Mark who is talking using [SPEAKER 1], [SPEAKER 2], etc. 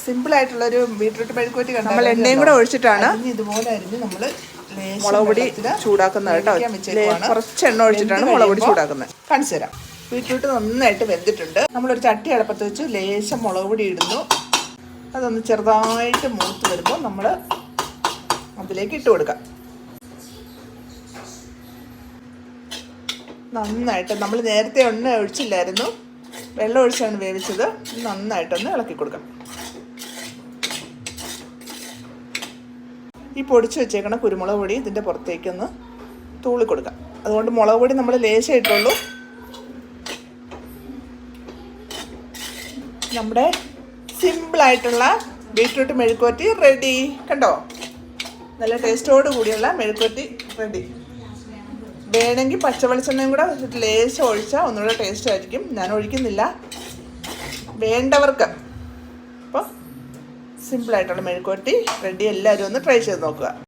[SPEAKER 1] സിമ്പിളായിട്ടുള്ളൊരു ബീട്രൂട്ട് മെഴുക്കുവരട്ടി കണ്ടാൽ
[SPEAKER 2] നമ്മൾ എണ്ണയും കൂടെ ഒഴിച്ചിട്ടാണ്
[SPEAKER 1] ഇതുപോലെ അരിഞ്ഞ് നമ്മൾ
[SPEAKER 2] മുളക് പൊടി ചൂടാക്കുന്നത് കേട്ടോ. കുറച്ച് എണ്ണ ഒഴിച്ചിട്ടാണ് മുളക് പൊടി ചൂടാക്കുന്നത്.
[SPEAKER 1] കാണിച്ചു തരാം. ബീട്രൂട്ട് നന്നായിട്ട് വെന്തിട്ടുണ്ട്. നമ്മളൊരു ചട്ടി അടുപ്പത്ത് വെച്ച് ലേശം മുളക് പൊടി ഇടുന്നു. അതൊന്ന് ചെറുതായിട്ട് മൂത്ത് വരുമ്പോൾ നമ്മൾ അതിലേക്ക് ഇട്ട് കൊടുക്കാം. നന്നായിട്ട് നമ്മൾ നേരത്തെ എണ്ണ ഒഴിച്ചില്ലായിരുന്നു, വെള്ളം ഒഴിച്ചാണ് വേവിച്ചത്. നന്നായിട്ടൊന്ന് ഇളക്കി കൊടുക്കാം. ഈ പൊടിച്ച് വെച്ചേക്കണ കുരുമുളക് പൊടി ഇതിൻ്റെ പുറത്തേക്കൊന്ന് തൂളി കൊടുക്കാം. അതുകൊണ്ട് മുളക് പൊടി നമ്മൾ ലേശം ഇട്ടുള്ളൂ. നമ്മുടെ സിമ്പിളായിട്ടുള്ള ബീട്രൂട്ട് മെഴുക്കുവരട്ടി റെഡി. കണ്ടോ, നല്ല ടേസ്റ്റോട് കൂടിയുള്ള മെഴുക്കുവരട്ടി റെഡി. വേണമെങ്കിൽ പച്ചവെളിച്ചെണ്ണയും കൂടെ ലേശം ഒഴിച്ചാൽ ഒന്നുകൂടെ ടേസ്റ്റ് ആയിരിക്കും. ഞാൻ ഒഴിക്കുന്നില്ല, വേണ്ടവർക്ക്. അപ്പോൾ സിമ്പിളായിട്ടുള്ള മെഴുക്കുവരട്ടി റെഡി. എല്ലാവരും ഒന്ന് ട്രൈ ചെയ്ത് നോക്കുക.